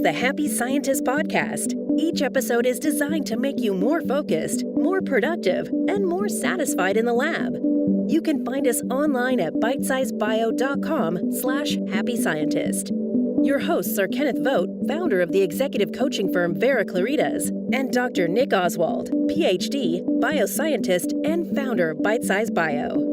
is the Happy Scientist Podcast. Each episode is designed to make you more focused, more productive, and more satisfied in the lab. You can find us online at bitesizebio.com/happy scientist. Your hosts are Kenneth Vogt, founder of the executive coaching firm Vera Claritas, and Dr. Nick Oswald, PhD, bioscientist, and founder of Bitesize Bio.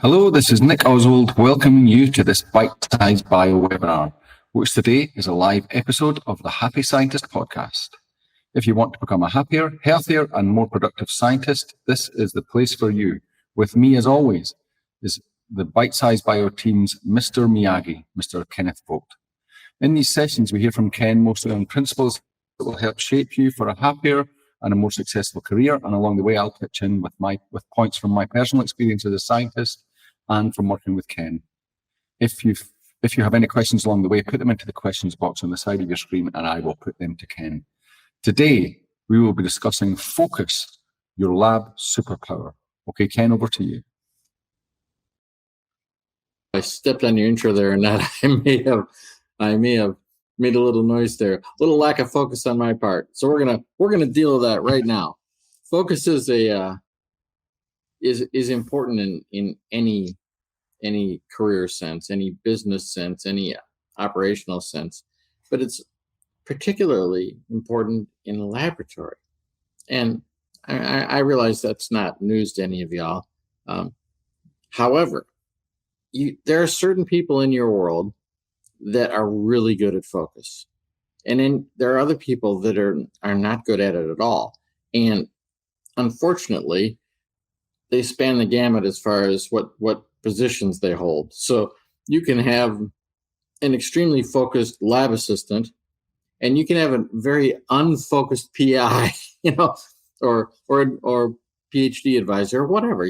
Hello, this is Nick Oswald welcoming you to this Bitesize Bio webinar, which today is a live episode of the Happy Scientist podcast. If you want to become a happier, healthier, and more productive scientist, this is the place for you. With me, as always, is the Bitesize Bio team's Mr. Miyagi, Mr. Kenneth Vogt. In these sessions, we hear from Ken mostly on principles that will help shape you for a happier and a more successful career. And along the way, I'll pitch in with points from my personal experience as a scientist and from working with Ken. If you have any questions along the way, put them into the questions box on the side of your screen and I will put them to Ken. Today, we will be discussing focus, your lab superpower. Okay, Ken, over to you. I stepped on your intro there and that I may have made a little noise there. A little lack of focus on my part. So we're gonna deal with that right now. Focus is important in any career sense, any business sense, any operational sense, but it's particularly important in the laboratory. And I realize that's not news to any of y'all. However, there are certain people in your world that are really good at focus. And then there are other people that are not good at it at all. And unfortunately, they span the gamut as far as what positions they hold. So you can have an extremely focused lab assistant, and you can have a very unfocused PI, or PhD advisor or whatever,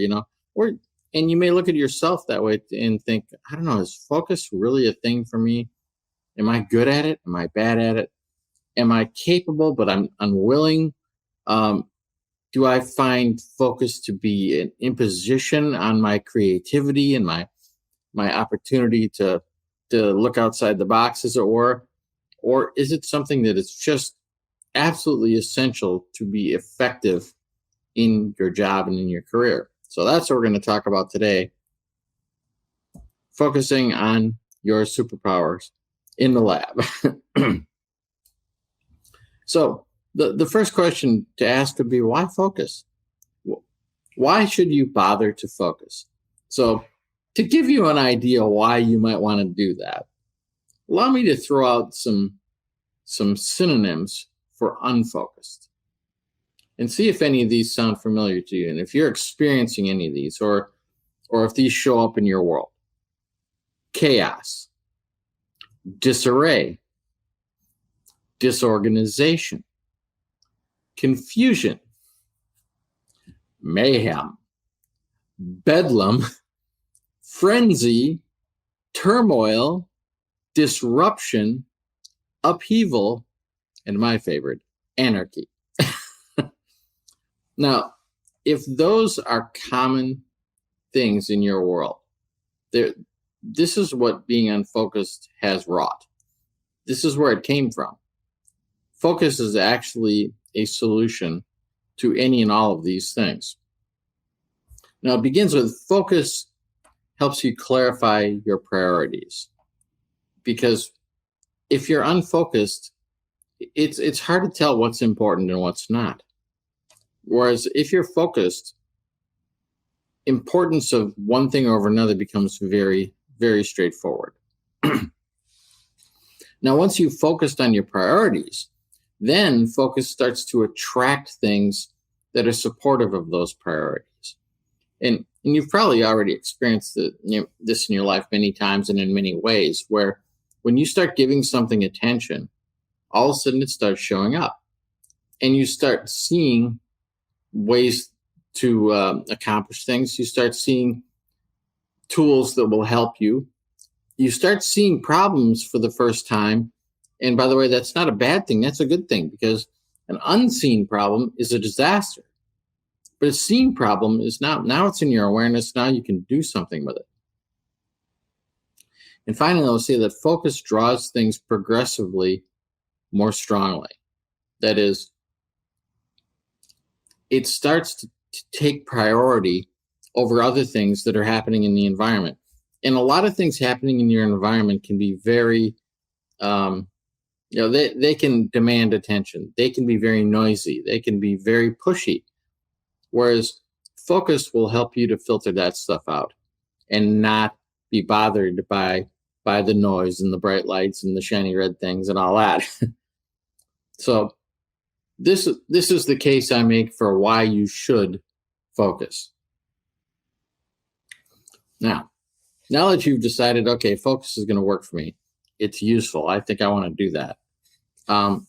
and you may look at yourself that way and think, I don't know, is focus really a thing for me? Am I good at it? Am I bad at it? Am I capable, but I'm unwilling? Do I find focus to be an imposition on my creativity and my opportunity to look outside the box, as it were? Or is it something that is just absolutely essential to be effective in your job and in your career? So that's what we're going to talk about today, focusing on your superpowers in the lab. So the first question to ask would be, why focus? Why should you bother to focus? So to give you an idea why you might want to do that, allow me to throw out some synonyms for unfocused and see if any of these sound familiar to you, and if you're experiencing any of these, or if these show up in your world. Chaos, disarray, disorganization, confusion, mayhem, bedlam, frenzy, turmoil, disruption, upheaval, and my favorite, anarchy. Now, if those are common things in your world, this is what being unfocused has wrought. This is where it came from. Focus is actually a solution to any and all of these things. Now, it begins with focus helps you clarify your priorities. Because if you're unfocused, it's hard to tell what's important and what's not. Whereas if you're focused, importance of one thing over another becomes very, very straightforward. Now, once you've focused on your priorities, then focus starts to attract things that are supportive of those priorities. And you've probably already experienced this in your life many times and in many ways, where when you start giving something attention, all of a sudden it starts showing up. and you start seeing ways to accomplish things. You start seeing tools that will help you. You start seeing problems for the first time. And by the way, that's not a bad thing. That's a good thing, because an unseen problem is a disaster. But a seen problem is now it's in your awareness. Now you can do something with it. And finally, I'll say that focus draws things progressively more strongly. That is, it starts to take priority over other things that are happening in the environment. And a lot of things happening in your environment can be very, they can demand attention. They can be very noisy. They can be very pushy. Whereas focus will help you to filter that stuff out and not be bothered by the noise and the bright lights and the shiny red things and all that. So this is the case I make for why you should focus. Now that you've decided, okay, focus is going to work for me, it's useful, I think I want to do that. I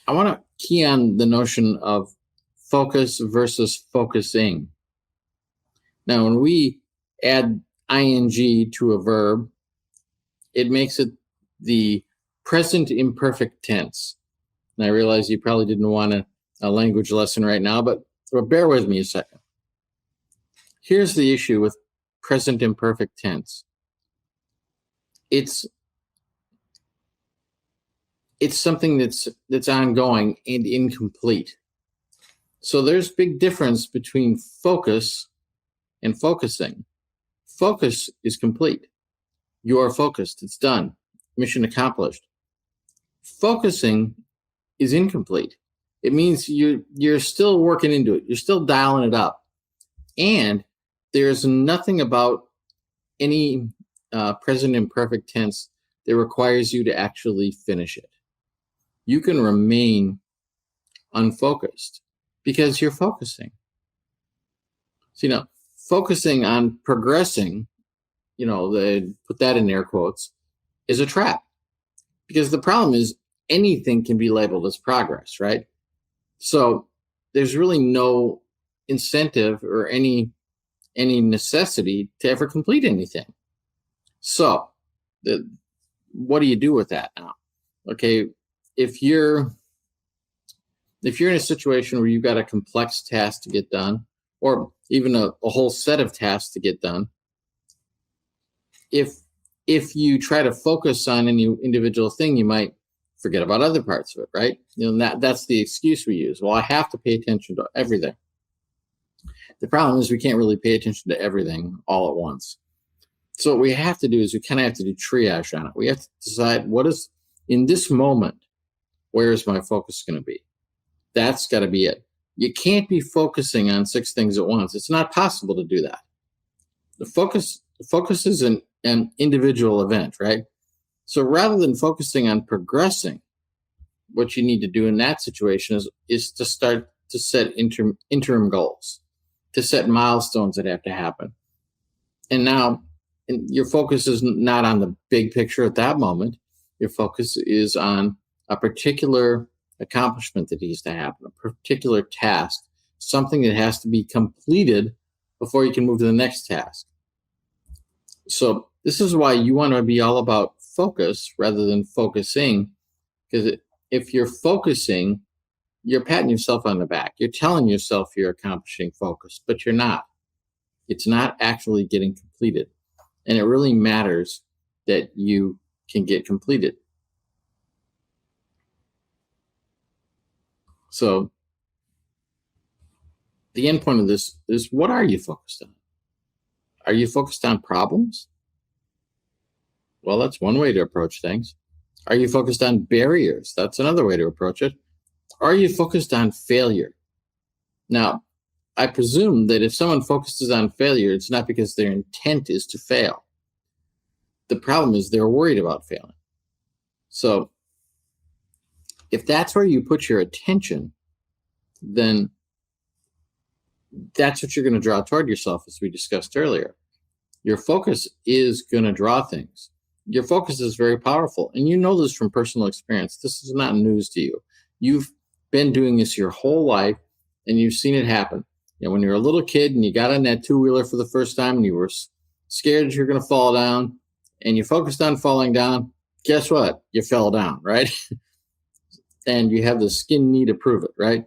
want to key on the notion of focus versus focusing. Now, when we add ing to a verb, it makes it the present imperfect tense. And I realize you probably didn't want a language lesson right now, but bear with me a second. Here's the issue with present imperfect tense. It's something that's ongoing and incomplete. So there's big difference between focus and focusing. Focus is complete. You are focused. It's done. Mission accomplished. Focusing is incomplete. It means you're still working into it. You're still dialing it up. And there's nothing about any present imperfect tense that requires you to actually finish it. You can remain unfocused because you're focusing. So, focusing on progressing, they put that in air quotes, is a trap. Because the problem is anything can be labeled as progress, right? So there's really no incentive or any necessity to ever complete anything. So what do you do with that now? Okay, if you're in a situation where you've got a complex task to get done, or even a whole set of tasks to get done, if you try to focus on any individual thing, you might forget about other parts of it, right? That's the excuse we use. Well, I have to pay attention to everything. The problem is we can't really pay attention to everything all at once. So what we have to do is we kind of have to do triage on it. We have to decide what is, in this moment, where is my focus going to be? That's got to be it. You can't be focusing on 6 things at once. It's not possible to do that. The focus is an individual event, right? So rather than focusing on progressing, what you need to do in that situation is to start to set interim goals, to set milestones that have to happen. And now your focus is not on the big picture at that moment. Your focus is on a particular accomplishment that needs to happen, a particular task, something that has to be completed before you can move to the next task. So this is why you want to be all about focus rather than focusing, because if you're focusing, you're patting yourself on the back. You're telling yourself you're accomplishing focus, but you're not. It's not actually getting completed. And it really matters that you can get completed. So the end point of this is, what are you focused on? Are you focused on problems? Well, that's one way to approach things. Are you focused on barriers? That's another way to approach it. Are you focused on failure? Now, I presume that if someone focuses on failure, it's not because their intent is to fail. The problem is they're worried about failing. So if that's where you put your attention, then that's what you're going to draw toward yourself, as we discussed earlier. Your focus is going to draw things. Your focus is very powerful. And you know this from personal experience. This is not news to you. been doing this your whole life and you've seen it happen. When you're a little kid and you got on that two-wheeler for the first time and you were scared you're going to fall down and you focused on falling down, guess what? You fell down, right? And you have the skin knee to prove it, right?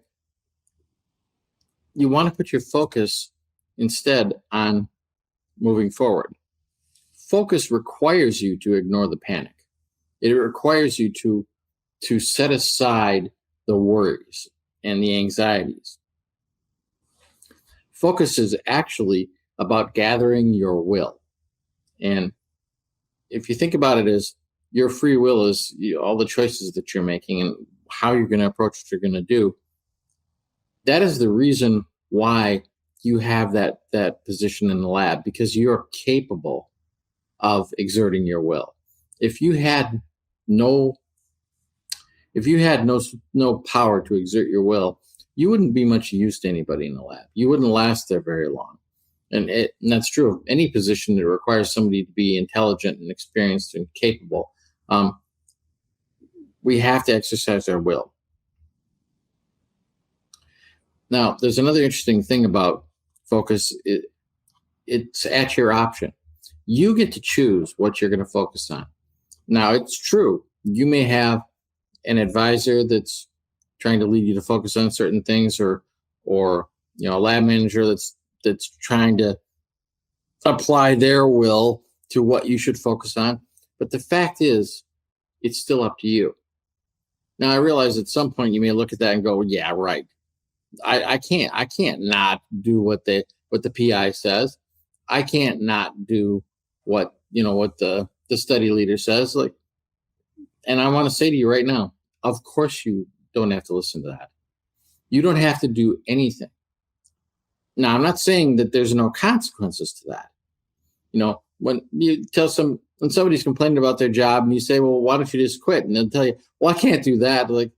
You want to put your focus instead on moving forward. Focus requires you to ignore the panic. It requires you to set aside the worries and the anxieties. Focus is actually about gathering your will. And if you think about it as your free will is all the choices that you're making and how you're going to approach what you're going to do, that is the reason why you have that position in the lab, because you're capable of exerting your will. If you had no power to exert your will, you wouldn't be much use to anybody in the lab. You wouldn't last there very long. And that's true of any position that requires somebody to be intelligent and experienced and capable. We have to exercise our will. Now, there's another interesting thing about focus. It's at your option. You get to choose what you're going to focus on. Now, it's true. You may have an advisor that's trying to lead you to focus on certain things, or a lab manager that's trying to apply their will to what you should focus on. But the fact is, it's still up to you. Now, I realize at some point you may look at that and go, yeah, right. I can't not do what the PI says. I can't not do what the study leader says. And I want to say to you right now, of course you don't have to listen to that. You don't have to do anything. Now, I'm not saying that there's no consequences to that. When you when somebody's complaining about their job and you say, well, why don't you just quit? And they'll tell you, well, I can't do that. Like,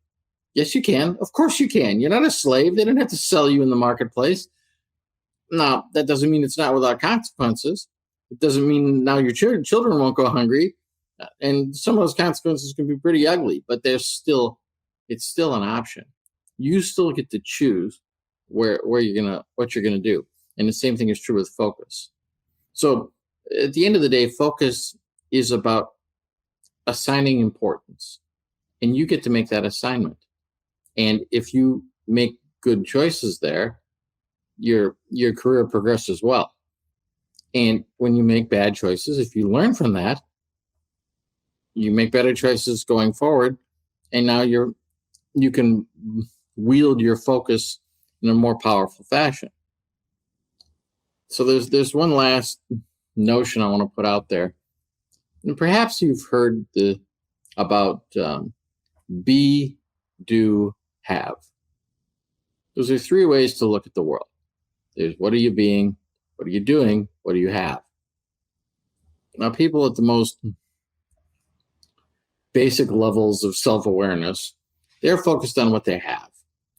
yes, you can. Of course you can. You're not a slave. They don't have to sell you in the marketplace. Now, that doesn't mean it's not without consequences. It doesn't mean now your children won't go hungry. And some of those consequences can be pretty ugly, but it's still an option. You still get to choose what you're gonna do. And the same thing is true with focus. So at the end of the day, focus is about assigning importance, and you get to make that assignment. And if you make good choices there, your career progresses well. And when you make bad choices, if you learn from that, you make better choices going forward, and now you can wield your focus in a more powerful fashion. So there's one last notion I want to put out there, and perhaps you've heard about be, do, have. Those are three ways to look at the world. There's what are you being, what are you doing, what do you have? Now, people at the most basic levels of self-awareness, they're focused on what they have.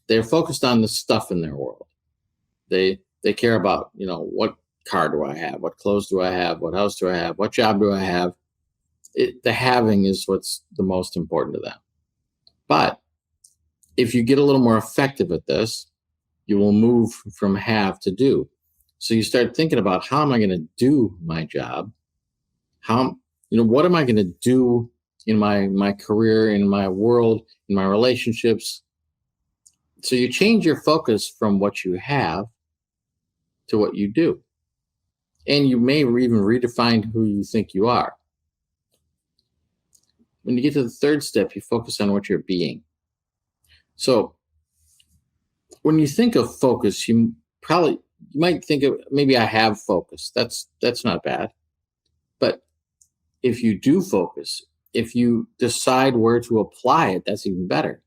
They're focused on the stuff in their world. They care about, what car do I have? What clothes do I have? What house do I have? What job do I have? The having is what's the most important to them. But if you get a little more effective at this, you will move from have to do. So you start thinking about, how am I going to do my job? What am I going to do in my career, in my world, in my relationships? So you change your focus from what you have to what you do. And you may even redefine who you think you are. When you get to the third step, you focus on what you're being. So when you think of focus, you might think of, maybe I have focus. That's not bad. But if you do focus, if you decide where to apply it, that's even better.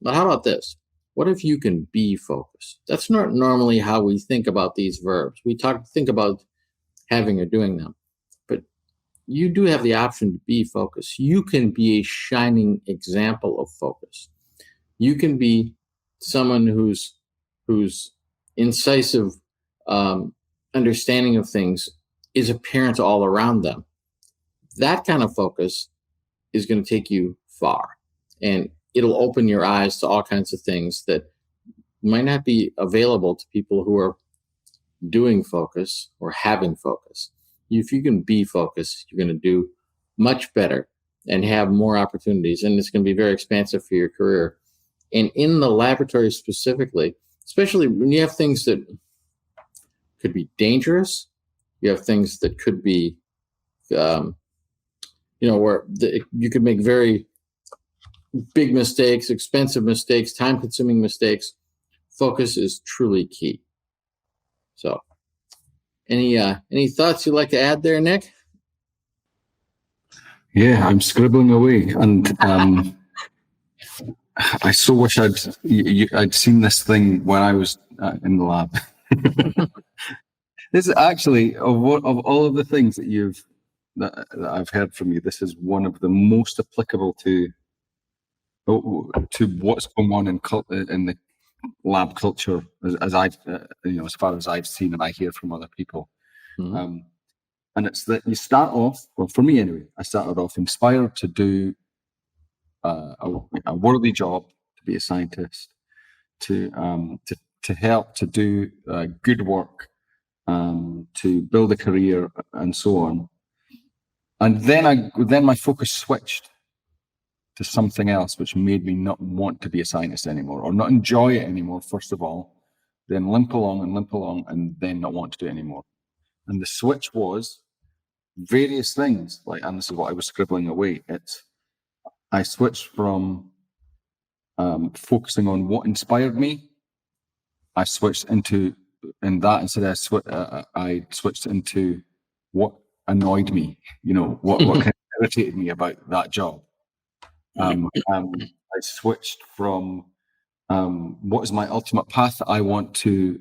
But how about this? What if you can be focused? That's not normally how we think about these verbs. We think about having or doing them. But you do have the option to be focused. You can be a shining example of focus. You can be someone whose incisive understanding of things is apparent all around them. That kind of focus is going to take you far. And it'll open your eyes to all kinds of things that might not be available to people who are doing focus or having focus. If you can be focused, you're going to do much better and have more opportunities, and it's going to be very expansive for your career. And in the laboratory specifically, especially when you have things that could be dangerous, you have things that could be, where you could make very big mistakes, expensive mistakes, time-consuming mistakes. Focus is truly key. So, any thoughts you'd like to add there, Nick? Yeah, I'm scribbling away, and I so wish I'd seen this thing when I was in the lab. This is actually of all of the things that I've heard from you. This is one of the most applicable to what's going on in the lab culture, as I've as far as I've seen and I hear from other people. Mm-hmm. And it's that you start off, well, for me anyway, I started off inspired to do a worthy job, to be a scientist, to help to do good work, to build a career, and so on. And then my focus switched to something else, which made me not want to be a scientist anymore, or not enjoy it anymore, first of all, then limp along, and then not want to do it anymore. And the switch was various things, and this is what I was scribbling away. I switched from focusing on what inspired me. I switched into, in that instead, I switched into what annoyed me. What kind of irritated me about that job. I switched from what is my ultimate path that I want to,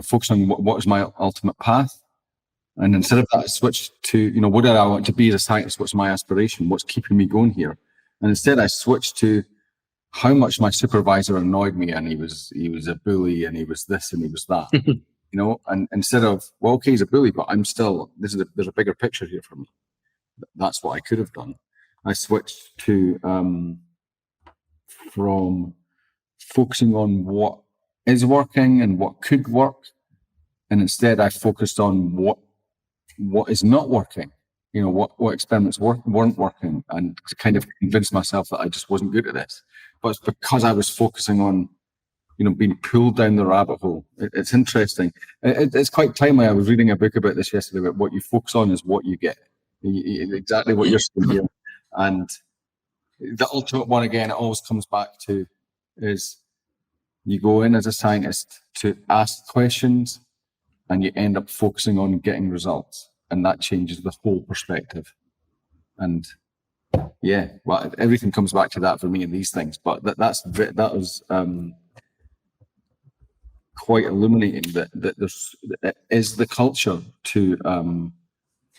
focus on what is my ultimate path. And instead of that, I switched to, what do I want to be as a scientist? What's my aspiration? What's keeping me going here? And instead I switched to how much my supervisor annoyed me, and he was a bully, and he was this and he was that, and instead of, well, okay, he's a bully, but I'm still, there's a bigger picture here for me. That's what I could have done. I switched to, from focusing on what is working and what could work. And instead I focused on what is not working, what experiments weren't working, and to kind of convince myself that I just wasn't good at this. But it's because I was focusing on, being pulled down the rabbit hole. It's interesting. It's quite timely. I was reading a book about this yesterday, about what you focus on is what you get. Exactly what you're saying here. And the ultimate one, again, it always comes back to is you go in as a scientist to ask questions, and you end up focusing on getting results, and that changes the whole perspective. And yeah, well, everything comes back to that for me in these things. But that was quite illuminating. That is the culture to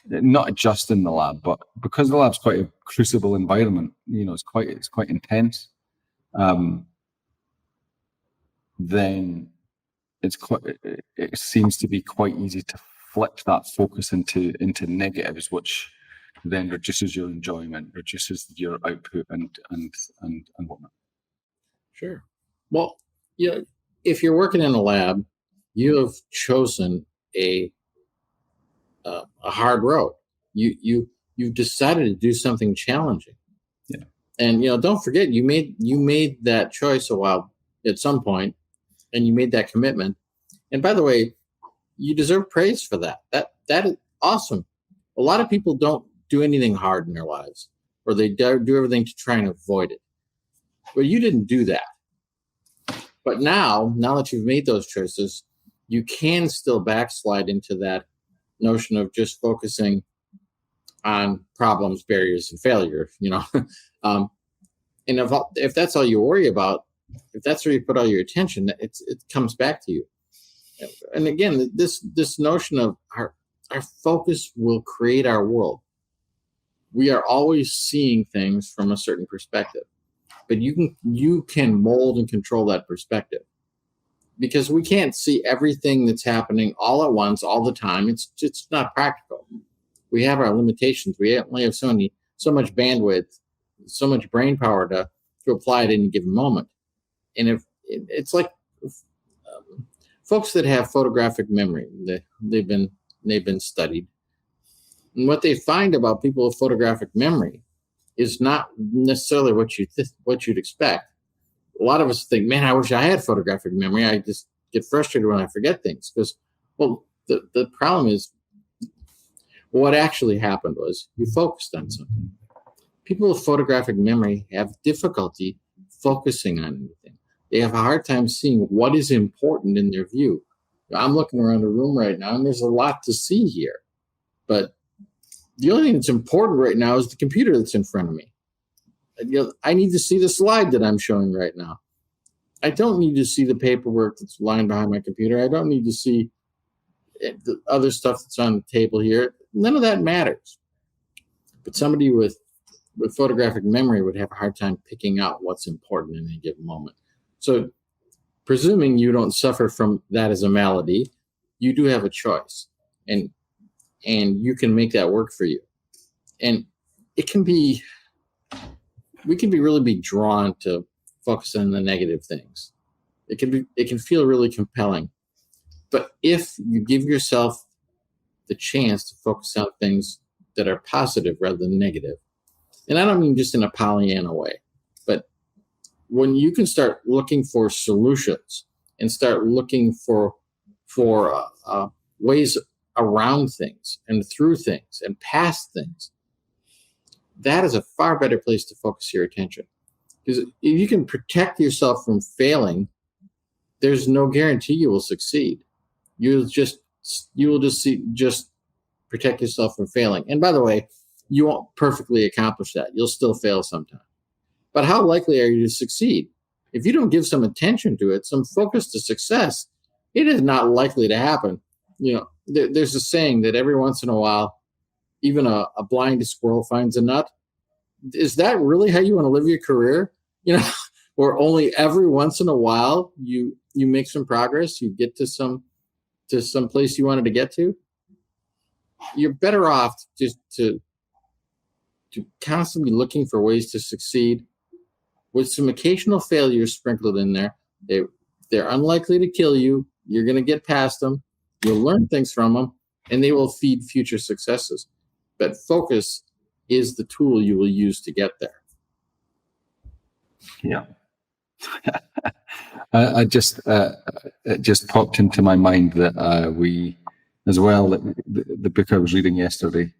not just in the lab, but because the lab's quite a crucible environment. It's quite intense. Then it seems to be quite easy to flip that focus into negatives, which then reduces your enjoyment, reduces your output, and whatnot. Sure. Well, if you're working in a lab, you have chosen a hard road. You've decided to do something challenging. Yeah. And don't forget, you made that choice at some point, and you made that commitment. And by the way, you deserve praise for that. That is awesome. A lot of people don't do anything hard in their lives, or they do everything to try and avoid it. Well, you didn't do that. But now that you've made those choices, you can still backslide into that notion of just focusing on problems, barriers, and failure. And if that's all you worry about, if that's where you put all your attention, it comes back to you. And again, this notion of our focus will create our world. We are always seeing things from a certain perspective, but you can mold and control that perspective, because we can't see everything that's happening all at once, all the time. It's not practical. We have our limitations. We only have so much bandwidth so much brain power to apply at any given moment. And if it's like folks that have photographic memory, they've been studied, and what they find about people with photographic memory is not necessarily what you'd expect. A lot of us think, man, I wish I had photographic memory. I just get frustrated when I forget things because, well, the problem is what actually happened was you focused on something. People with photographic memory have difficulty focusing on anything. They have a hard time seeing what is important in their view. I'm looking around the room right now, and there's a lot to see here. But the only thing that's important right now is the computer that's in front of me. I need to see the slide that I'm showing right now. I don't need to see the paperwork that's lying behind my computer. I don't need to see the other stuff that's on the table here. None of that matters. But somebody with photographic memory would have a hard time picking out what's important in any given moment. So presuming you don't suffer from that as a malady, you do have a choice. And you can make that work for you. And it can be, we can really be drawn to focus on the negative things. It can feel really compelling. But if you give yourself the chance to focus on things that are positive rather than negative, and I don't mean just in a Pollyanna way, but when you can start looking for solutions and start looking for ways around things and through things and past things, that is a far better place to focus your attention. Because if you can protect yourself from failing, there's no guarantee you will succeed. You will just protect yourself from failing. And by the way, you won't perfectly accomplish that. You'll still fail sometime. But how likely are you to succeed? If you don't give some attention to it, some focus to success, it is not likely to happen. There's a saying that every once in a while, even a blind squirrel finds a nut. Is that really how you want to live your career? Or only every once in a while you make some progress, you get to some place you wanted to get to? You're better off just to constantly looking for ways to succeed with some occasional failures sprinkled in there. They're unlikely to kill you. You're going to get past them. You'll learn things from them, and they will feed future successes. But focus is the tool you will use to get there. Yeah. It just popped into my mind that we, as well, the book I was reading yesterday,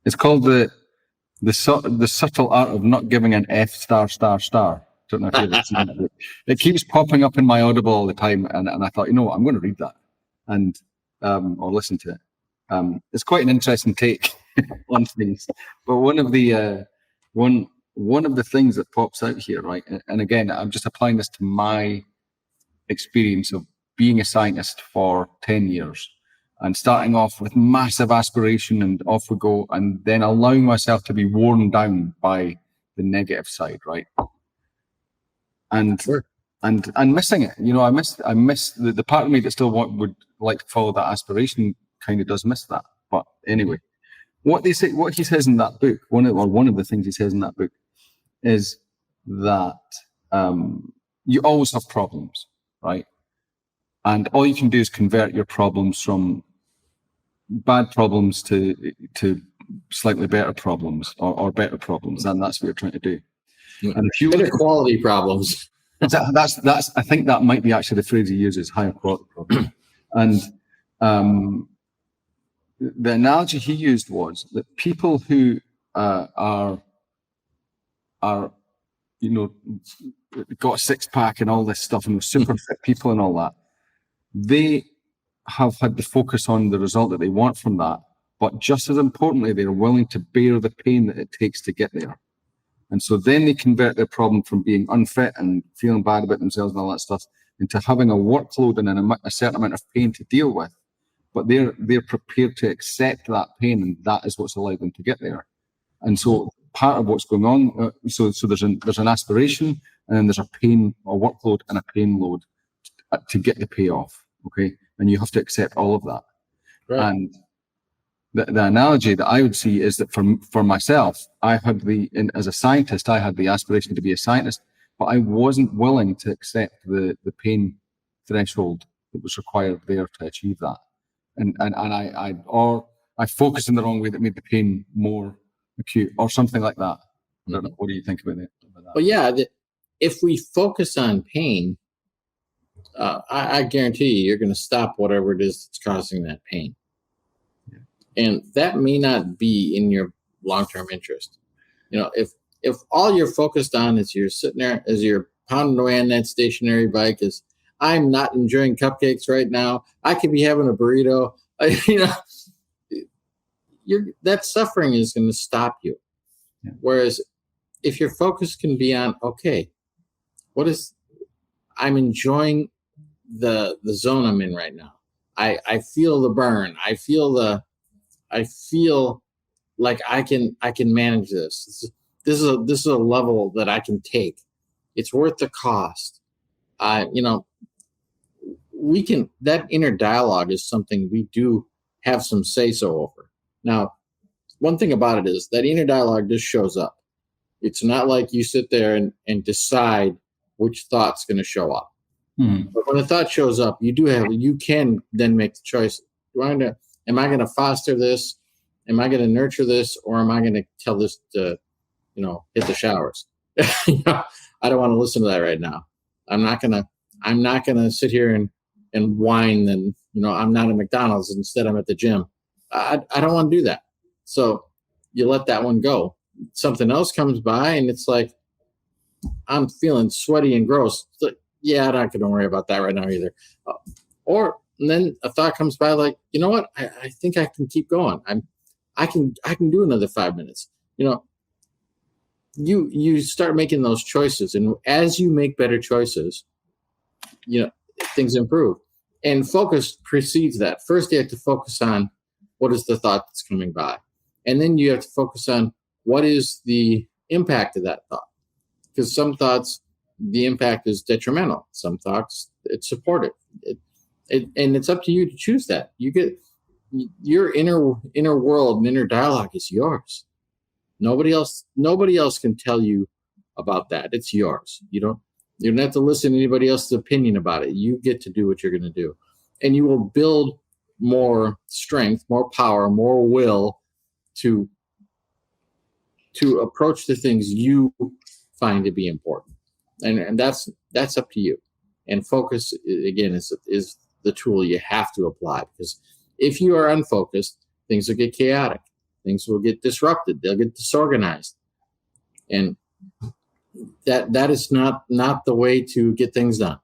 it's called the subtle art of not giving an F***. Don't know if you've ever seen that book. It keeps popping up in my Audible all the time, and I thought, I'm going to read that and or listen to it. It's quite an interesting take on things. But one of the things that pops out here, right? And again, I'm just applying this to my experience of being a scientist for 10 years and starting off with massive aspiration and off we go, and then allowing myself to be worn down by the negative side, right? And sure. and missing it. I miss the part of me that still would like to follow that aspiration kind of does miss that. But anyway, what he says in that book, one of the things he says in that book is that you always have problems, right? And all you can do is convert your problems from bad problems to slightly better problems or better problems, and that's what you're trying to do. And if you better quality problems. That's I think that might be actually the phrase he uses, higher quality problems. And the analogy he used was that people who are got a six-pack and all this stuff and super fit people and all that, they have had the focus on the result that they want from that, but just as importantly, they're willing to bear the pain that it takes to get there. And so then they convert their problem from being unfit and feeling bad about themselves and all that stuff into having a workload and a certain amount of pain to deal with. But they're prepared to accept that pain, and that is what's allowed them to get there. And so part of what's going on, so there's an aspiration, and then there's a pain, a workload, and a pain load to get the payoff. Okay, and you have to accept all of that. Right. And the analogy that I would see is that for myself, as a scientist, I had the aspiration to be a scientist, but I wasn't willing to accept the pain threshold that was required there to achieve that. And I focused in the wrong way that made the pain more acute or something like that. I don't know. What do you think about that? Well, yeah, if we focus on pain, I guarantee you're going to stop whatever it is that's causing that pain. Yeah. And that may not be in your long-term interest. If all you're focused on is you're sitting there as you're pounding away on that stationary bike is, I'm not enjoying cupcakes right now. I could be having a burrito. That suffering is going to stop you. Yeah. Whereas if your focus can be on, okay, I'm enjoying the zone I'm in right now. I feel the burn. I feel like I can manage this. This is a level that I can take. It's worth the cost. That inner dialogue is something we do have some say-so over. Now, one thing about it is that inner dialogue just shows up. It's not like you sit there and decide which thought's going to show up. Mm-hmm. But when a thought shows up, you can then make the choice. Am I going to foster this? Am I going to nurture this? Or am I going to tell this to, hit the showers? I don't want to listen to that right now. I'm not going to sit here and whine and, I'm not at McDonald's. Instead, I'm at the gym. I don't want to do that. So you let that one go. Something else comes by and it's like, I'm feeling sweaty and gross. It's like, yeah, I'm not going to worry about that right now either. And then a thought comes by like, you know what? I think I can keep going. I can do another 5 minutes. You start making those choices. And as you make better choices, things improve. And focus precedes that. First, you have to focus on what is the thought that's coming by. And then you have to focus on what is the impact of that thought. Because some thoughts, the impact is detrimental. Some thoughts, it's supportive. And it's up to you to choose that. You get your inner world and inner dialogue is yours. Nobody else can tell you about that. It's yours. You don't have to listen to anybody else's opinion about it. You get to do what you're going to do. And you will build more strength, more power, more will to approach the things you find to be important. And that's up to you. And focus, again, is the tool you have to apply. Because if you are unfocused, things will get chaotic. Things will get disrupted. They'll get disorganized. And that is not the way to get things done.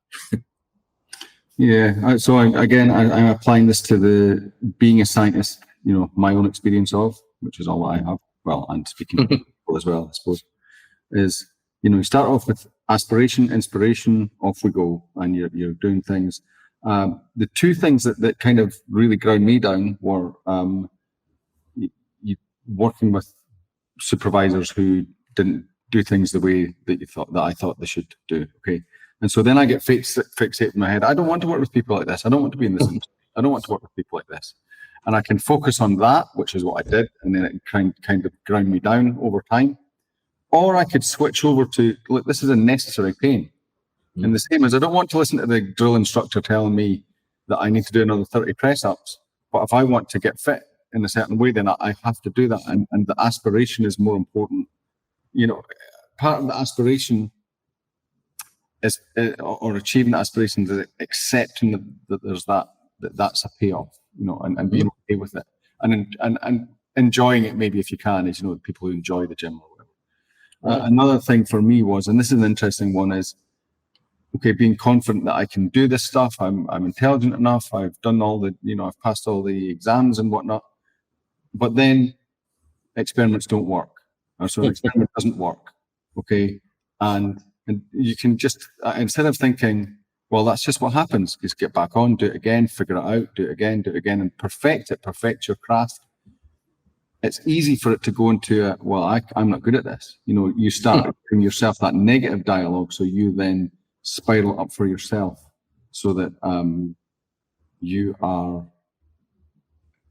Yeah. So I'm applying this to the being a scientist, my own experience of, which is all I have. Well, and speaking to people as well, I suppose, is, you start off with aspiration, inspiration, off we go, and you're doing things. The two things that kind of really ground me down were you working with supervisors who didn't do things the way that I thought they should do. Okay. And so then I get fixated in my head. I don't want to work with people like this. I don't want to be in this industry. I don't want to work with people like this. And I can focus on that, which is what I did. And then it kind of ground me down over time. Or I could switch over to, look, this is a necessary pain. Mm-hmm. And the same as I don't want to listen to the drill instructor telling me that I need to do another 30 press-ups. But if I want to get fit in a certain way, then I have to do that. And the aspiration is more important. Part of the aspiration is, or achieving the aspiration, is accepting that there's that's a payoff, and being okay with it, and enjoying it maybe if you can, as people who enjoy the gym or whatever. Another thing for me was, and this is an interesting one, is okay, being confident that I can do this stuff. I'm intelligent enough. I've done all the, I've passed all the exams and whatnot. But then experiments don't work, or so an experiment doesn't work. Okay, and you can just instead of thinking, well, that's just what happens, just get back on, do it again, figure it out, do it again, and perfect your craft. It's easy for it to go into I'm not good at this. You start giving yourself that negative dialogue, so you then spiral up for yourself, so that you are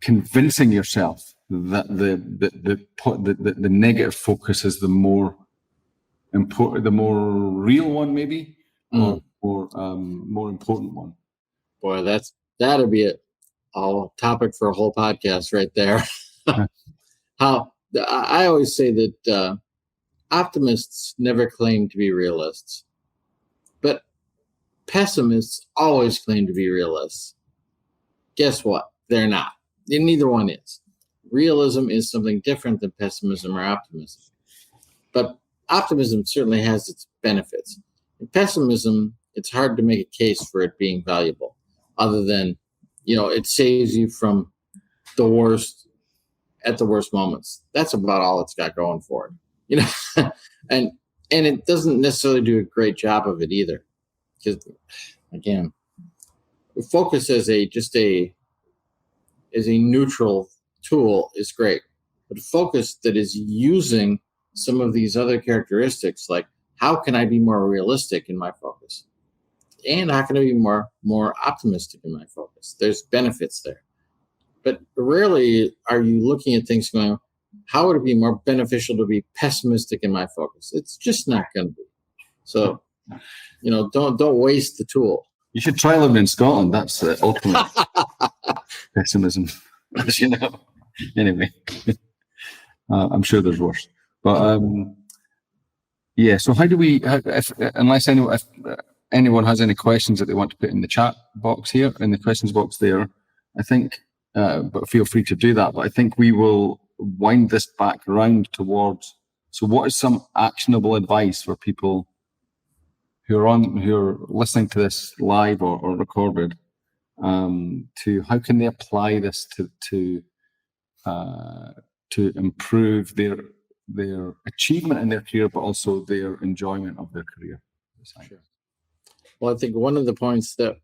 convincing yourself that the negative focus is the more important, the more real one, maybe, or more important one. Boy, that'll be a topic for a whole podcast right there. How I always say that optimists never claim to be realists, but pessimists always claim to be realists. Guess what? They're not. Neither one is. Realism is something different than pessimism or optimism. But optimism certainly has its benefits. In pessimism, it's hard to make a case for it being valuable, other than, it saves you from the worst at the worst moments. That's about all it's got going for it. and it doesn't necessarily do a great job of it either. Because again, focus as a neutral tool is great, but focus that is using some of these other characteristics, like how can I be more realistic in my focus, and how can I be more optimistic in my focus? There's benefits there, but rarely are you looking at things going, how would it be more beneficial to be pessimistic in my focus? It's just not going to be. So, don't waste the tool. You should try living in Scotland. That's the ultimate pessimism, as you know. Anyway, I'm sure there's worse. But yeah, so how do we, unless anyone has any questions that they want to put in the chat box here, in the questions box there, I think, but feel free to do that. But I think we will wind this back around towards, so what is some actionable advice for people who are listening to this live or recorded, to how can they apply this to improve their achievement in their career, but also their enjoyment of their career? Sure. Well, I think one of the points that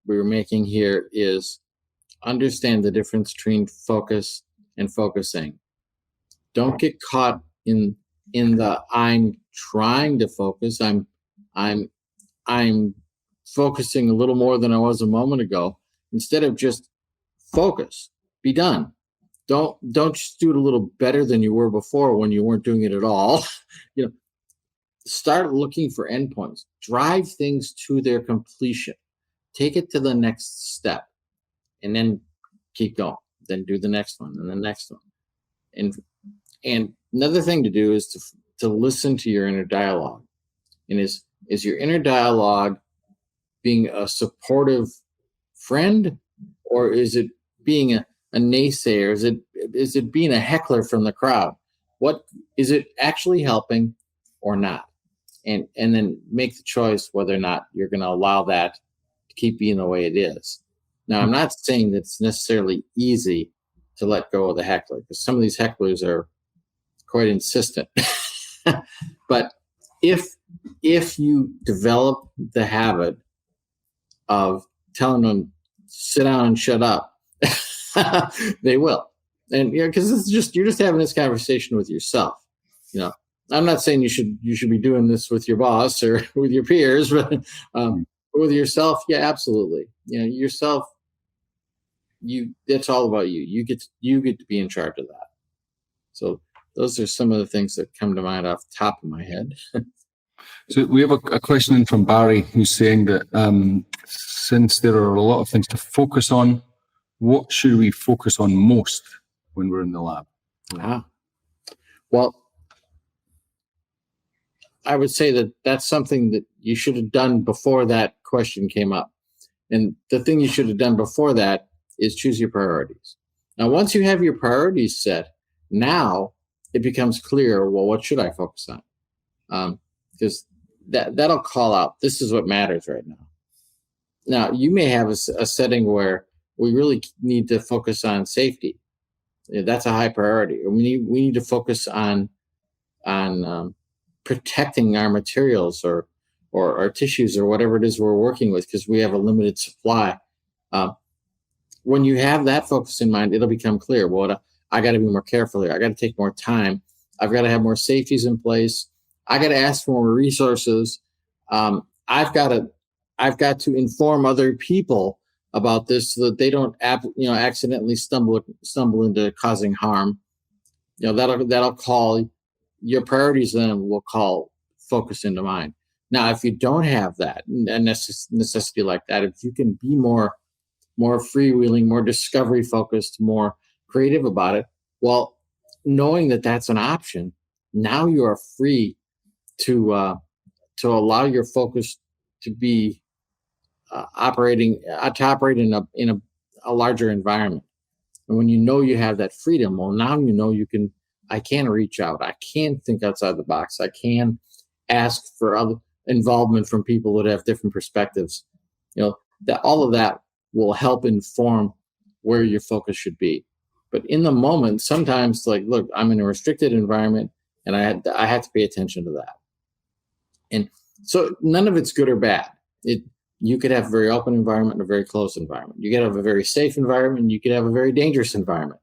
we were making here is understand the difference between focus and focusing. Don't get caught in the I'm trying to focus. I'm focusing a little more than I was a moment ago. Instead of just focus, be done. Don't just do it a little better than you were before when you weren't doing it at all. Start looking for endpoints. Drive things to their completion. Take it to the next step, and then keep going. Then do the next one and the next one. And another thing to do is to listen to your inner dialogue. And is your inner dialogue being a supportive friend, or is it being a naysayer? Is it being a heckler from the crowd? What is it actually helping or not? And then make the choice whether or not you're going to allow that to keep being the way it is. Now, I'm not saying that it's necessarily easy to let go of the heckler, because some of these hecklers are quite insistent. But if you develop the habit of telling them, sit down and shut up, they will. And because you're just having this conversation with yourself. I'm not saying you should be doing this with your boss or with your peers, but with yourself, yeah, absolutely. Yourself, it's all about you. You get to be in charge of that. So those are some of the things that come to mind off the top of my head. So we have a question in from Barry, who's saying that since there are a lot of things to focus on, what should we focus on most when we're in the lab? Well, I would say that that's something that you should have done before that question came up. And the thing you should have done before that is choose your priorities. Now, once you have your priorities set, now it becomes clear, well, what should I focus on? Because that'll call out, this is what matters right now. Now, you may have a setting where we really need to focus on safety. That's a high priority. We need to focus on protecting our materials or our tissues or whatever it is we're working with, because we have a limited supply. When you have that focus in mind, it'll become clear. Well, I got to be more careful here. I got to take more time. I've got to have more safeties in place. I got to ask for more resources. I've got to inform other people about this so that they don't accidentally stumble into causing harm. That'll call your priorities, then will call focus into mind. Now, if you don't have that a necessity like that, if you can be more freewheeling, more discovery focused, more creative about it, well, knowing that that's an option, now you are free to allow your focus to be operate in a larger environment. And when you have that freedom, well, now I can reach out, I can think outside the box, I can ask for other involvement from people that have different perspectives. That all of that will help inform where your focus should be. But in the moment, sometimes, like, look, I'm in a restricted environment, and I had to pay attention to that. And so none of it's good or bad. You could have a very open environment and a very closed environment. You could have a very safe environment, and you could have a very dangerous environment.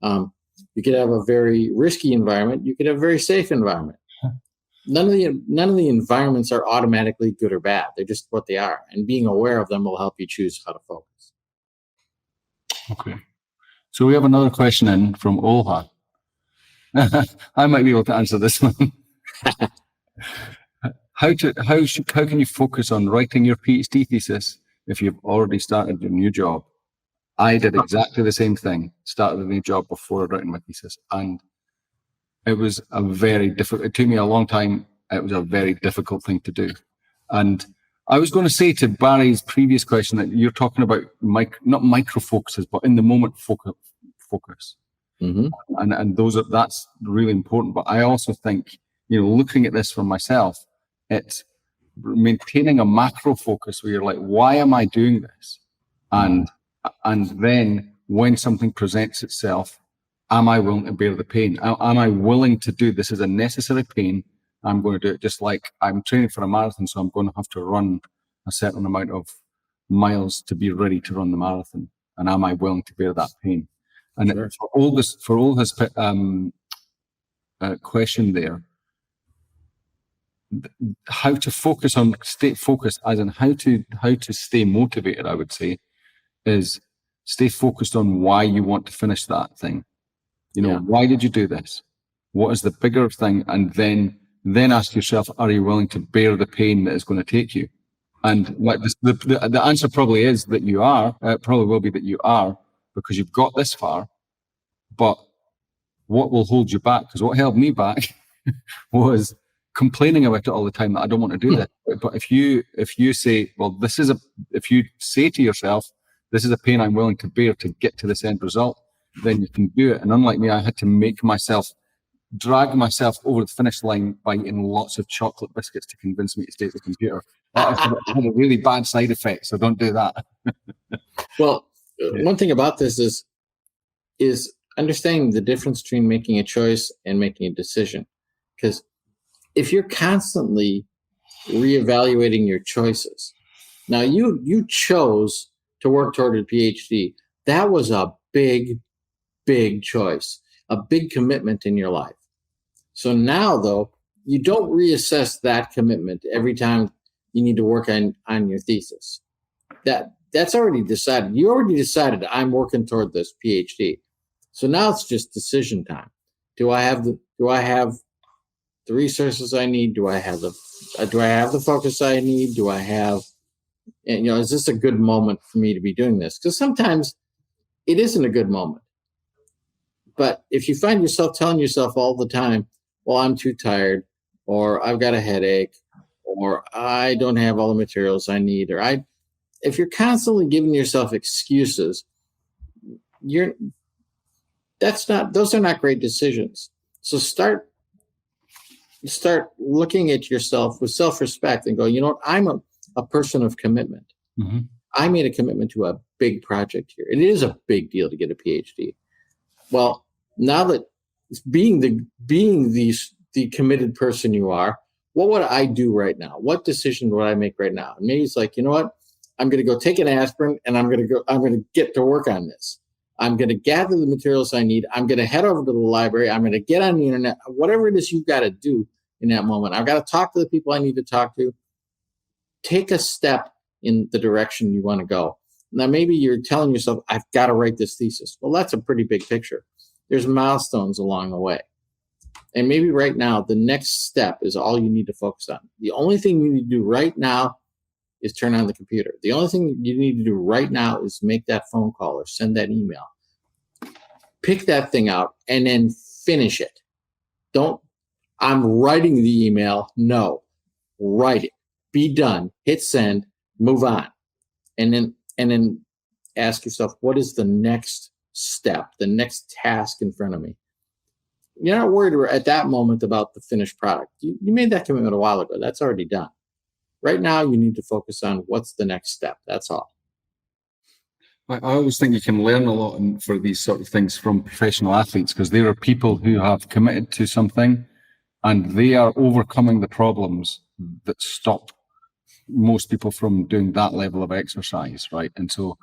You could have a very risky environment. You could have a very safe environment. None of the environments are automatically good or bad. They're just what they are. And being aware of them will help you choose how to focus. Okay. So we have another question in from Olha. I might be able to answer this one. How can you focus on writing your PhD thesis if you've already started your new job? I did exactly the same thing, started a new job before writing my thesis, and it was it took me a long time. It was a very difficult thing to do. And I was going to say to Barry's previous question that you're talking about not micro focuses, but in the moment focus. Mm-hmm. And that's really important. But I also think, looking at this for myself, it's maintaining a macro focus where you're like, why am I doing this? And then when something presents itself, am I willing to bear the pain? Am I willing to do this as a necessary pain? I'm going to do it, just like I'm training for a marathon, so I'm going to have to run a certain amount of miles to be ready to run the marathon. And am I willing to bear that pain? And sure. for all his question there, how to focus on stay focused, as in how to stay motivated, I would say, is stay focused on why you want to finish that thing. Why did you do this? What is the bigger thing? And then ask yourself, are you willing to bear the pain that it's going to take you? And like the answer probably is that you are. It probably will be that you are, because you've got this far. But what will hold you back? Because what held me back was complaining about it all the time, that I don't want to do this. But if you say, well, if you say to yourself, this is a pain I'm willing to bear to get to this end result, then you can do it. And unlike me, I had to drag myself over the finish line by eating lots of chocolate biscuits to convince me to stay at the computer. That had a really bad side effect, so don't do that. Well, one thing about this is understanding the difference between making a choice and making a decision. Because if you're constantly reevaluating your choices, now you chose to work toward a PhD. That was a big choice, a big commitment in your life. So now, though, you don't reassess that commitment every time you need to work on your thesis. That's already decided. You already decided, I'm working toward this PhD. So now it's just decision time. Do I have the resources I need? Do I have the focus I need? Is this a good moment for me to be doing this? Because sometimes it isn't a good moment. But if you find yourself telling yourself all the time, well, I'm too tired, or I've got a headache, or I don't have all the materials I need, if you're constantly giving yourself excuses, those are not great decisions. So start looking at yourself with self-respect and go, you know what, I'm a person of commitment. Mm-hmm. I made a commitment to a big project here. It is a big deal to get a PhD. Well, now that being the committed person you are, what would I do right now? What decision would I make right now? And maybe it's like, you know what? I'm going to go take an aspirin and I'm going to get to work on this. I'm going to gather the materials I need. I'm going to head over to the library. I'm going to get on the internet, whatever it is you've got to do in that moment. I've got to talk to the people I need to talk to. Take a step in the direction you want to go. Now, maybe you're telling yourself, I've got to write this thesis. Well, that's a pretty big picture. There's milestones along the way. And maybe right now, the next step is all you need to focus on. The only thing you need to do right now is turn on the computer. The only thing you need to do right now is make that phone call or send that email. Pick that thing out and then finish it. Don't, I'm writing the email. No, write it. Be done. Hit send. Move on. And then ask yourself, what is the next step, the next task in front of me? You're not worried at that moment about the finished product. You made that commitment a while ago. That's already done. Right now, you need to focus on what's the next step. That's all. I always think you can learn a lot for these sort of things from professional athletes, because there are people who have committed to something and they are overcoming the problems that stop most people from doing that level of exercise, right? And so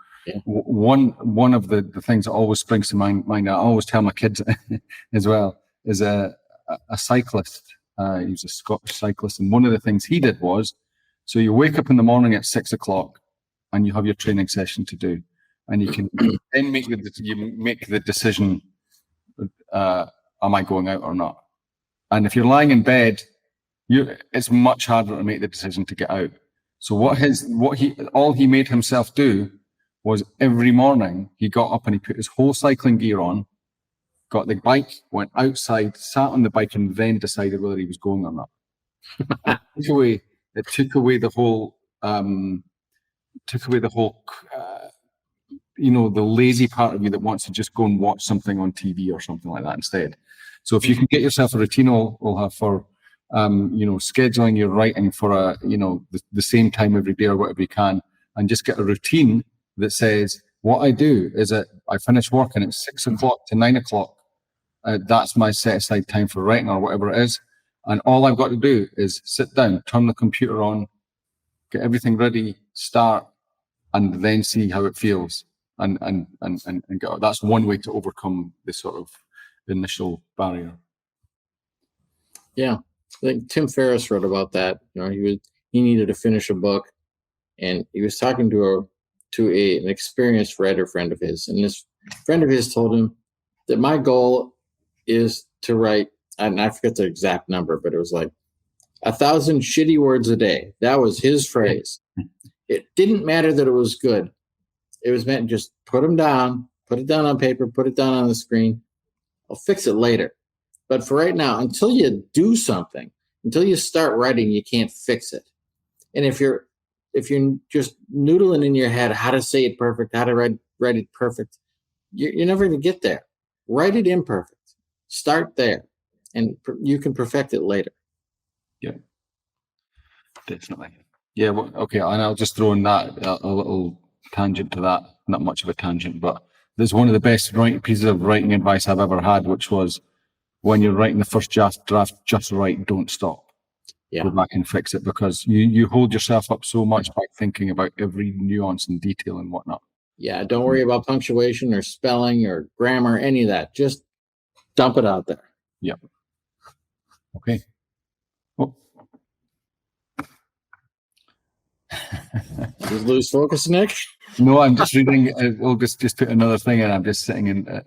one of the things that always springs to mind, I always tell my kids as well, is a cyclist. He was a Scottish cyclist, and one of the things he did was, so you wake up in the morning at 6 o'clock and you have your training session to do, and you can then make the decision, am I going out or not? And if you're lying in bed, it's much harder to make the decision to get out. So all he made himself do was every morning he got up and he put his whole cycling gear on, got the bike, went outside, sat on the bike, and then decided whether he was going or not. It took away the whole, the lazy part of you that wants to just go and watch something on TV or something like that instead. So if you can get yourself a routine, we'll have for, scheduling your writing for the same time every day or whatever you can, and just get a routine that says, what I do is that I finish work and it's 6 o'clock to 9 o'clock. That's my set aside time for writing or whatever it is. And all I've got to do is sit down, turn the computer on, get everything ready, start, and then see how it feels. And go. That's one way to overcome this sort of initial barrier. Yeah. I think Tim Ferriss wrote about that. He needed to finish a book, and he was talking to an experienced writer friend of his, and this friend of his told him that my goal is to write, and I forget the exact number, but it was like 1,000 shitty words a day. That was his phrase. It didn't matter that it was good. It was meant just put it down on paper, put it down on the screen. I'll fix it later. But for right now, until you do something, until you start writing, you can't fix it. And if you're just noodling in your head how to say it perfect, how to write it perfect, you're never going to get there. Write it imperfect. Start there, and you can perfect it later. Yeah, definitely. Yeah, well, okay, and I'll just throw in that a little tangent to that. Not much of a tangent, but there's one of the best pieces of writing advice I've ever had, which was, when you're writing the first draft, just write, don't stop. Yeah. Go back and fix it, because you hold yourself up so much by thinking about every nuance and detail and whatnot. Yeah, don't worry about punctuation or spelling or grammar, any of that. Just dump it out there. Yep. Okay. Oh. Just lose focus, Nick? No, I'm just reading. We'll just put another thing in. I'm just sitting in.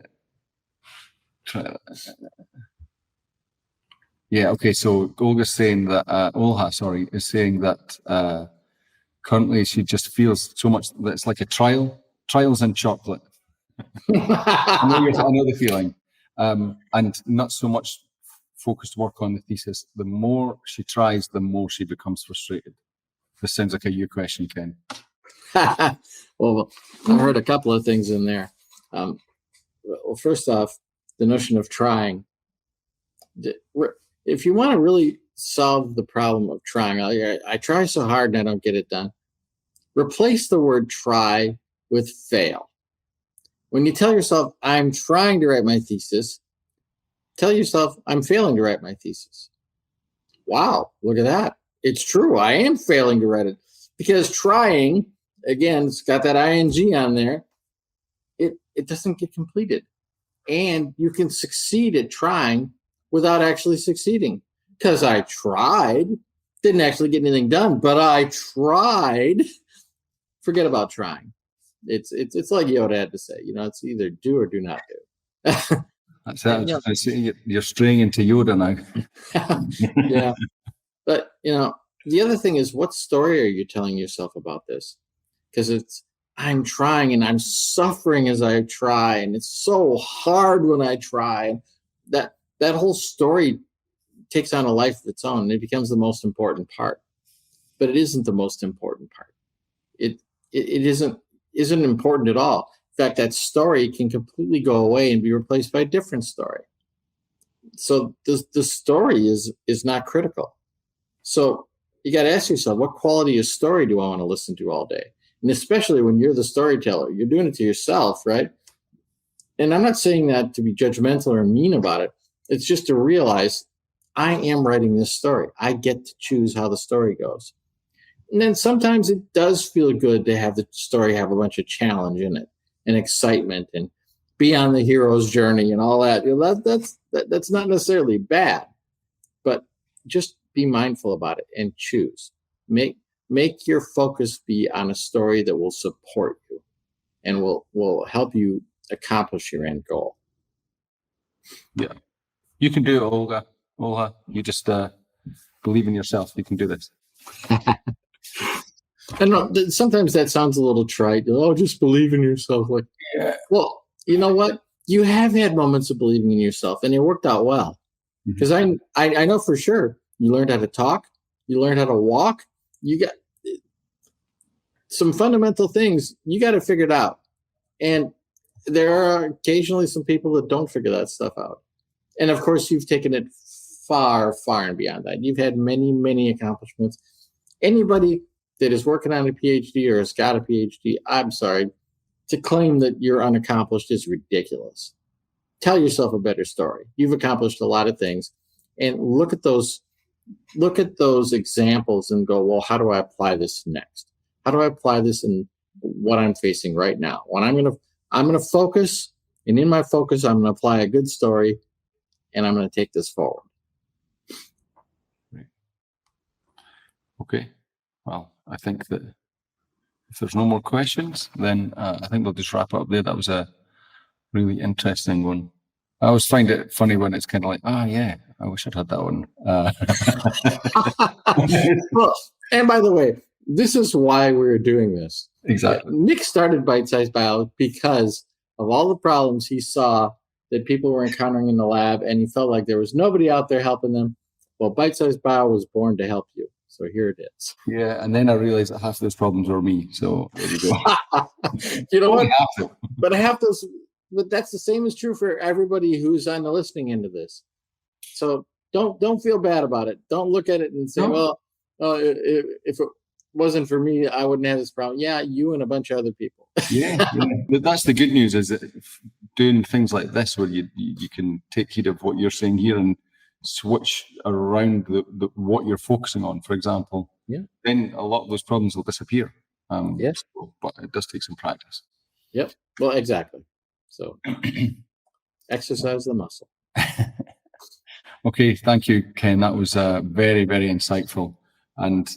Yeah. Okay. So Olga's saying that is saying that currently she just feels so much that it's like a trials in chocolate. I know the feeling, and not so much focused work on the thesis. The more she tries, the more she becomes frustrated. This sounds like a you question, Ken. Well, I heard a couple of things in there. Well, first off, the notion of trying. If you want to really solve the problem of trying, I try so hard and I don't get it done. Replace the word try with fail. When you tell yourself, I'm trying to write my thesis, tell yourself, I'm failing to write my thesis. Wow, look at that. It's true. I am failing to write it, because trying, again, it's got that ing on there. It doesn't get completed. And you can succeed at trying without actually succeeding, because I tried, didn't actually get anything done, but I tried. Forget about trying. It's like Yoda had to say, it's either do or do not do. That's it. I was just going to say, you're straying into Yoda now. Yeah. But, the other thing is, what story are you telling yourself about this? Because I'm trying and I'm suffering as I try, and it's so hard when I try. That whole story takes on a life of its own, and it becomes the most important part. But it isn't the most important part. It isn't important at all. In fact, that story can completely go away and be replaced by a different story. So the story is not critical. So you got to ask yourself, what quality of story do I want to listen to all day? And especially when you're the storyteller, you're doing it to yourself, right? And I'm not saying that to be judgmental or mean about it. It's just to realize I am writing this story. I get to choose how the story goes. And then sometimes it does feel good to have the story have a bunch of challenge in it and excitement and be on the hero's journey and all that. That's not necessarily bad, but just be mindful about it and choose. Make your focus be on a story that will support you and will help you accomplish your end goal. Yeah, you can do it, Olga. Olga, you just believe in yourself. You can do this. I don't know. Sometimes that sounds a little trite. Oh, just believe in yourself. Like, yeah. Well, you know what? You have had moments of believing in yourself, and it worked out well. Because I know for sure you learned how to talk, you learned how to walk. You got some fundamental things you got to figure it out. And there are occasionally some people that don't figure that stuff out. And of course, you've taken it far, far and beyond that. You've had many, many accomplishments. Anybody that is working on a PhD or has got a PhD, I'm sorry, to claim that you're unaccomplished is ridiculous. Tell yourself a better story. You've accomplished a lot of things, and look at those examples and go, well, how do I apply this next? How do I apply this in what I'm facing right now? When I'm going to focus, and in my focus, I'm going to apply a good story, and I'm going to take this forward. Okay. Well, I think that if there's no more questions, then I think we'll just wrap up there. That was a really interesting one. I always find it funny when it's kind of like, yeah, I wish I'd had that one. Well, and by the way, this is why we're doing this. Exactly. Nick started Bitesize Bio because of all the problems he saw that people were encountering in the lab, and he felt like there was nobody out there helping them. Well, Bitesize Bio was born to help you. So here it is. Yeah, and then I realized that half of those problems were me. So there you go. You know what? But that's the same is true for everybody who's on the listening end of this. So don't feel bad about it. Don't look at it and say, if it wasn't for me, I wouldn't have this problem. Yeah, you and a bunch of other people. Yeah. But that's the good news, is that doing things like this where you can take heed of what you're saying here and switch around the what you're focusing on, for example, then a lot of those problems will disappear. Yes. But it does take some practice. Yep. Well, exactly. So exercise the muscle. Okay. Thank you, Ken. That was very, very insightful. And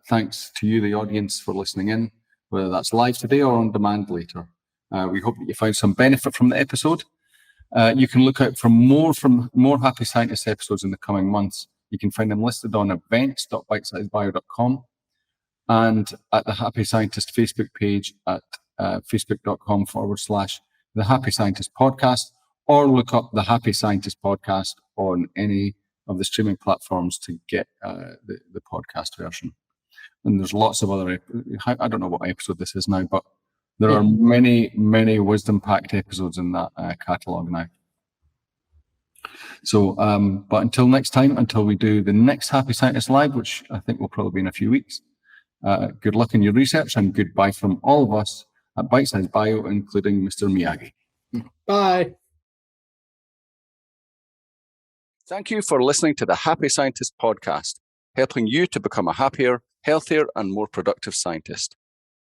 thanks to you, the audience, for listening in, whether that's live today or on demand later. We hope that you found some benefit from the episode. You can look out for more Happy Scientist episodes in the coming months. You can find them listed on events.bitesizebio.com and at the Happy Scientist Facebook page at facebook.com/The Happy Scientist Podcast, or look up the Happy Scientist Podcast on any of the streaming platforms to get the podcast version. And there's lots of other, I don't know what episode this is now, but there are many, many wisdom-packed episodes in that catalogue now. So, but until next time, until we do the next Happy Scientist Live, which I think will probably be in a few weeks, good luck in your research and goodbye from all of us at Bitesize Bio, including Mr. Miyagi. Bye. Thank you for listening to the Happy Scientist Podcast, helping you to become a happier, healthier, and more productive scientist.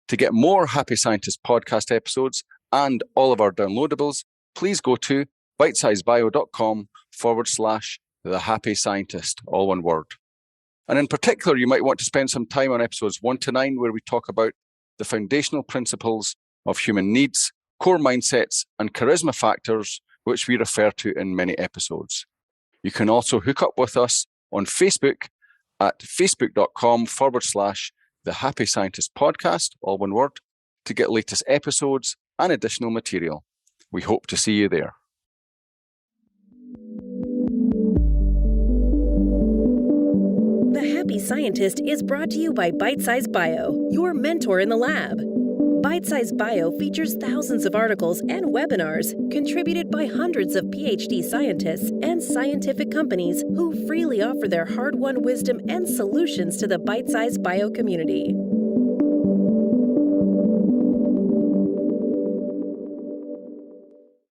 To get more Happy Scientist podcast episodes and all of our downloadables, please go to bitesizebio.com/The Happy Scientist, all one word. And in particular, you might want to spend some time on episodes 1 to 9, where we talk about the foundational principles of human needs, core mindsets, and charisma factors, which we refer to in many episodes. You can also hook up with us on Facebook at facebook.com/The Happy Scientist Podcast, all one word, to get latest episodes and additional material. We hope to see you there. The Happy Scientist is brought to you by Bitesize Bio, your mentor in the lab. Bitesize Bio features thousands of articles and webinars contributed by hundreds of PhD scientists and scientific companies who freely offer their hard-won wisdom and solutions to the Bitesize Bio community.